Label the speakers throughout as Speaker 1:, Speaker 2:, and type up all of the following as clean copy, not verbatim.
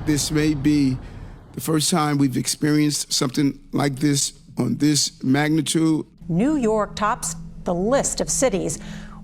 Speaker 1: This may be the first time we've experienced something like this on this magnitude.
Speaker 2: New York tops the list of cities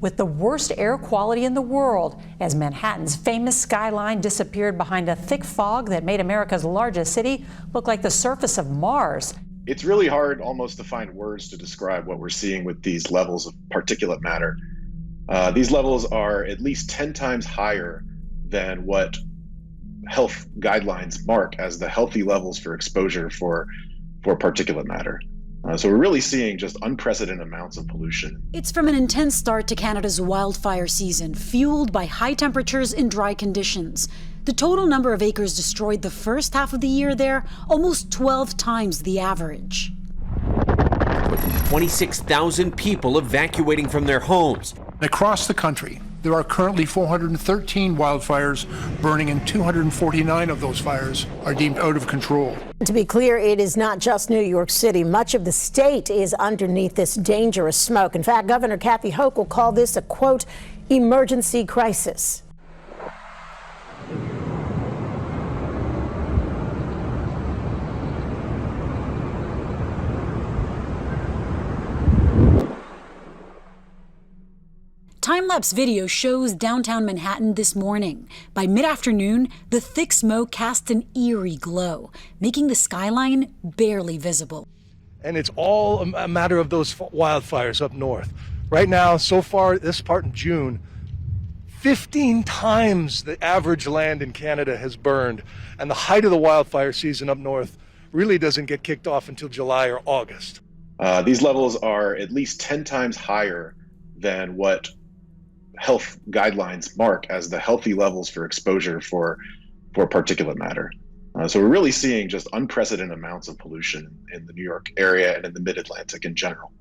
Speaker 2: with the worst air quality in the world as Manhattan's famous skyline disappeared behind a thick fog that made America's largest city look like the surface of Mars.
Speaker 3: It's really hard almost to find words to describe what we're seeing with these levels of particulate matter. These levels are at least 10 times higher than what health guidelines mark as the healthy levels for exposure for particulate matter. So we're really seeing just unprecedented amounts of pollution.
Speaker 4: It's from an intense start to Canada's wildfire season, fueled by high temperatures and dry conditions. The total number of acres destroyed the first half of the year there, almost 12 times the average.
Speaker 5: 26,000 people evacuating from their homes.
Speaker 6: Across the country, there are currently 413 wildfires burning, and 249 of those fires are deemed out of control.
Speaker 7: To be clear, it is not just New York City. Much of the state is underneath this dangerous smoke. In fact, Governor Kathy Hochul called this a, quote, emergency crisis.
Speaker 4: Time-lapse video shows downtown Manhattan this morning. By mid-afternoon, the thick smoke cast an eerie glow, making the skyline barely visible.
Speaker 8: And it's all a matter of those wildfires up north. Right now, so far, this part in June, 15 times the average land in Canada has burned. And the height of the wildfire season up north really doesn't get kicked off until July or August.
Speaker 3: These levels are at least 10 times higher than what health guidelines mark as the healthy levels for exposure for particulate matter. So we're really seeing just unprecedented amounts of pollution in the New York area and in the mid-Atlantic in general.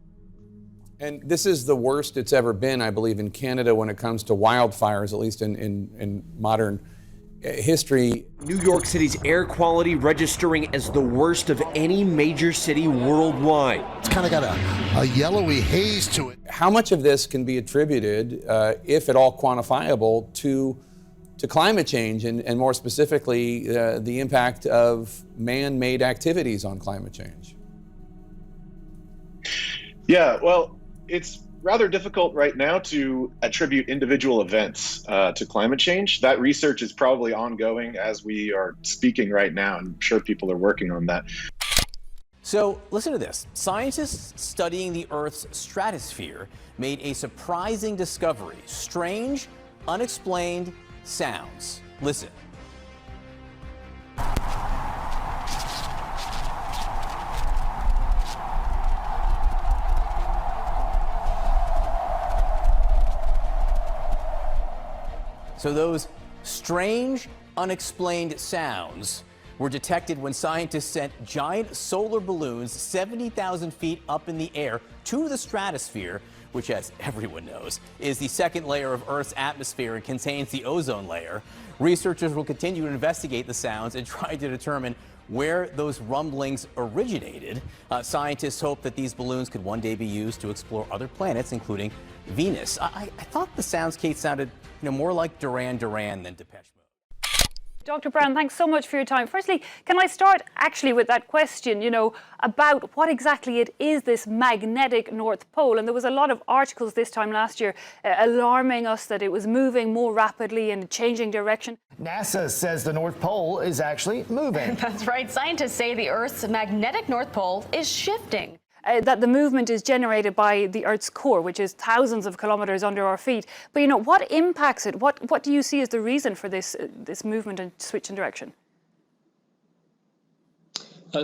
Speaker 9: And this is the worst it's ever been, I believe, in Canada when it comes to wildfires, at least in modern history.
Speaker 5: New York City's air quality registering as the worst of any major city worldwide.
Speaker 10: It's kind of got a yellowy haze to it.
Speaker 9: How much of this can be attributed, if at all quantifiable, to climate change and more specifically, the impact of man-made activities on climate change?
Speaker 3: Yeah, well, it's rather difficult right now to attribute individual events to climate change. That research is probably ongoing as we are speaking right now, and I'm sure people are working on that.
Speaker 11: So listen to this. Scientists studying the Earth's stratosphere made a surprising discovery. Strange, unexplained sounds. Listen. So those strange, unexplained sounds were detected when scientists sent giant solar balloons 70,000 feet up in the air to the stratosphere, which, as everyone knows, is the second layer of Earth's atmosphere and contains the ozone layer. Researchers will continue to investigate the sounds and try to determine where those rumblings originated. Scientists hope that these balloons could one day be used to explore other planets, including Venus. I thought the sounds, Kate, sounded more like Duran Duran than Depeche Mode.
Speaker 12: Dr. Brown, thanks so much for your time. Firstly, can I start actually with that question, about what exactly it is, this magnetic North Pole? And there was a lot of articles this time last year alarming us that it was moving more rapidly and changing direction.
Speaker 13: NASA says the North Pole is actually moving.
Speaker 14: That's right. Scientists say the Earth's magnetic North Pole is shifting.
Speaker 12: That the movement is generated by the Earth's core, which is thousands of kilometers under our feet. But what impacts it? What do you see as the reason for this movement and switch in direction?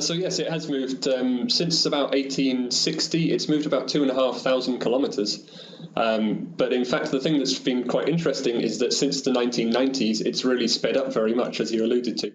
Speaker 15: So yes, it has moved since about 1860. It's moved about 2,500 kilometers. But in fact, the thing that's been quite interesting is that since the 1990s, it's really sped up very much, as you alluded to.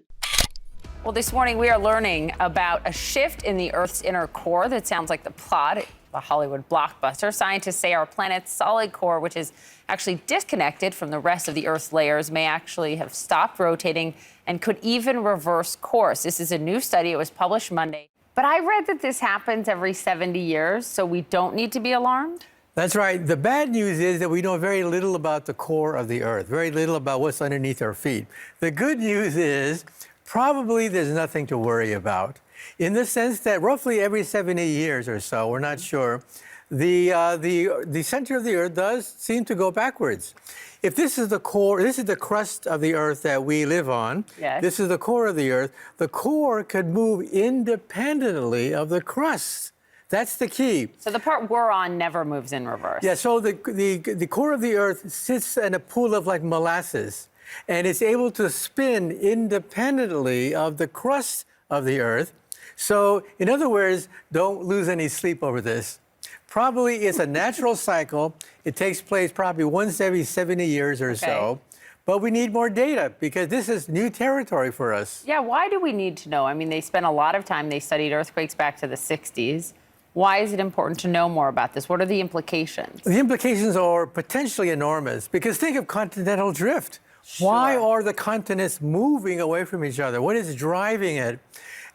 Speaker 14: Well, this morning we are learning about a shift in the Earth's inner core that sounds like the plot of a Hollywood blockbuster. Scientists say our planet's solid core, which is actually disconnected from the rest of the Earth's layers, may actually have stopped rotating and could even reverse course. This is a new study. It was published Monday. But I read that this happens every 70 years, so we don't need to be alarmed?
Speaker 16: That's right. The bad news is that we know very little about the core of the Earth, very little about what's underneath our feet. The good news is probably there's nothing to worry about, in the sense that roughly every 70 years or so, we're not sure, the center of the Earth does seem to go backwards. If this is the core, this is the crust of the Earth that we live on,
Speaker 14: Yes.
Speaker 16: this is the core of the Earth, the core could move independently of the crust. That's the key.
Speaker 14: So the part we're on never moves in reverse.
Speaker 16: Yeah, so the core of the Earth sits in a pool of like molasses, and it's able to spin independently of the crust of the Earth. So, in other words, don't lose any sleep over this. Probably it's a natural cycle. It takes place probably once every 70 years or so. But we need more data because this is new territory for us.
Speaker 14: Yeah, why do we need to know? I mean, they spent a lot of time, they studied earthquakes back to the 60s. Why is it important to know more about this? What are the implications?
Speaker 16: The implications are potentially enormous because think of continental drift. Why are the continents moving away from each other? What is driving it?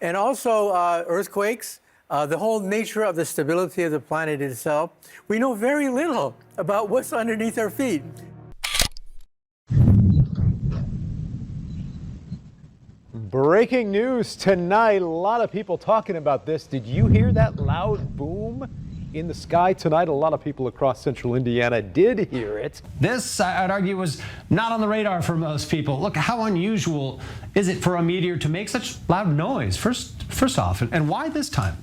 Speaker 16: And also earthquakes, the whole nature of the stability of the planet itself. We know very little about what's underneath our feet.
Speaker 17: Breaking news tonight. A lot of people talking about this. Did you hear that loud boom in the sky tonight? A lot of people across central Indiana did hear it.
Speaker 18: This, I'd argue, was not on the radar for most people. Look, how unusual is it for a meteor to make such loud noise? First off, and why this time?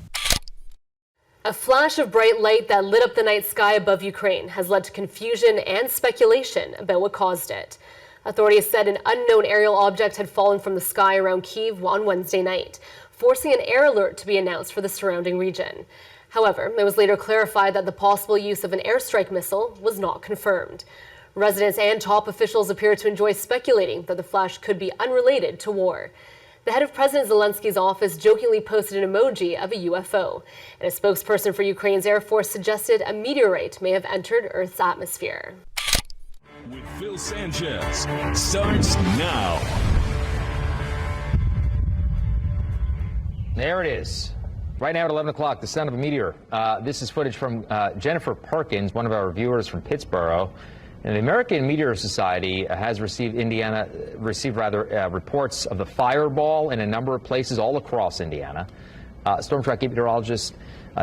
Speaker 19: A flash of bright light that lit up the night sky above Ukraine has led to confusion and speculation about what caused it. Authorities said an unknown aerial object had fallen from the sky around Kyiv on Wednesday night, forcing an air alert to be announced for the surrounding region. However, it was later clarified that the possible use of an airstrike missile was not confirmed. Residents and top officials appear to enjoy speculating that the flash could be unrelated to war. The head of President Zelensky's office jokingly posted an emoji of a UFO, and a spokesperson for Ukraine's Air Force suggested a meteorite may have entered Earth's atmosphere.
Speaker 20: With Phil Sanchez starts now.
Speaker 21: There it is. Right now at 11 o'clock, the sound of a meteor. This is footage from Jennifer Perkins, one of our reviewers from Pittsburgh. And the American Meteor Society has received reports of the fireball in a number of places all across Indiana. Storm Track meteorologist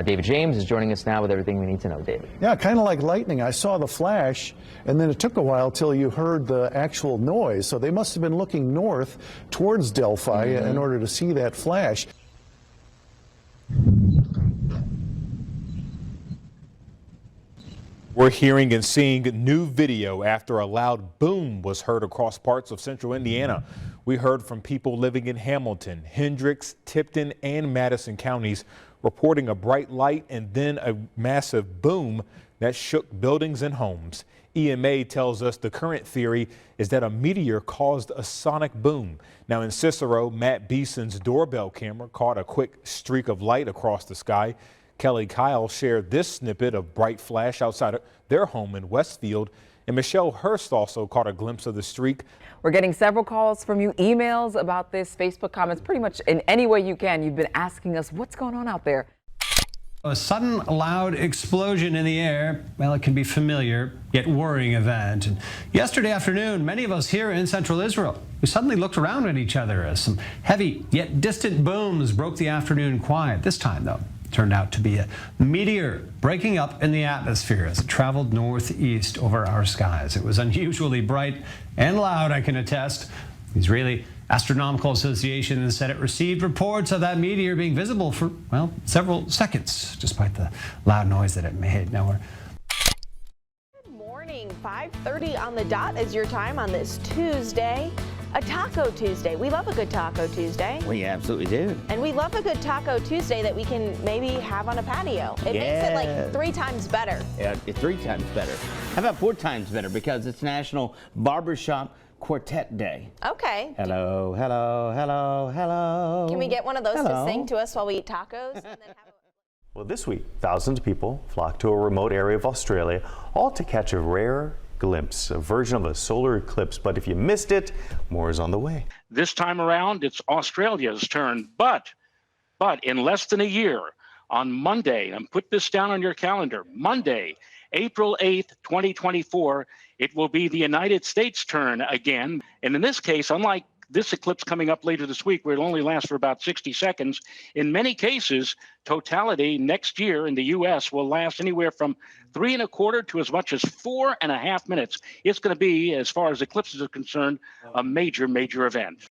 Speaker 21: David James is joining us now with everything we need to know. David.
Speaker 22: Yeah, kind of like lightning. I saw the flash, and then it took a while till you heard the actual noise. So they must have been looking north towards Delphi in order to see that flash.
Speaker 17: We're hearing and seeing new video after a loud boom was heard across parts of central Indiana. We heard from people living in Hamilton, Hendricks, Tipton, and Madison counties reporting a bright light and then a massive boom that shook buildings and homes. EMA tells us the current theory is that a meteor caused a sonic boom. Now in Cicero, Matt Beeson's doorbell camera caught a quick streak of light across the sky. Kelly Kyle shared this snippet of bright flash outside of their home in Westfield. And Michelle Hurst also caught a glimpse of the streak.
Speaker 23: We're getting several calls from you, emails about this, Facebook comments, pretty much in any way you can. You've been asking us what's going on out there.
Speaker 18: A sudden loud explosion in the air, well, it can be familiar, yet worrying event. And yesterday afternoon, many of us here in central Israel, we suddenly looked around at each other as some heavy yet distant booms broke the afternoon quiet. This time, though, turned out to be a meteor breaking up in the atmosphere as it traveled northeast over our skies. It was unusually bright and loud, I can attest. The Israeli Astronomical Association said it received reports of that meteor being visible for, well, several seconds, despite the loud noise that it made. Now we're
Speaker 24: 5:30 on the dot is your time on this Tuesday, a Taco Tuesday. We love a good Taco Tuesday.
Speaker 25: We absolutely do.
Speaker 24: And we love a good Taco Tuesday that we can maybe have on a patio. It makes it like 3 times better.
Speaker 25: Yeah, 3 times better. How about 4 times better? Because it's National Barbershop Quartet Day.
Speaker 24: Okay.
Speaker 25: Hello, hello, hello, hello.
Speaker 24: Can we get one of those to sing to us while we eat tacos? And then have
Speaker 26: Well, this week, thousands of people flocked to a remote area of Australia, all to catch a rare glimpse, a version of a solar eclipse. But if you missed it, more is on the way.
Speaker 27: This time around, it's Australia's turn, but in less than a year, on Monday, and put this down on your calendar, Monday, April 8th, 2024, it will be the United States' turn again. And in this case, unlike this eclipse coming up later this week, where it'll only last for about 60 seconds. In many cases, totality next year in the U.S. will last anywhere from 3¼ to as much as 4.5 minutes. It's going to be, as far as eclipses are concerned, a major, major event.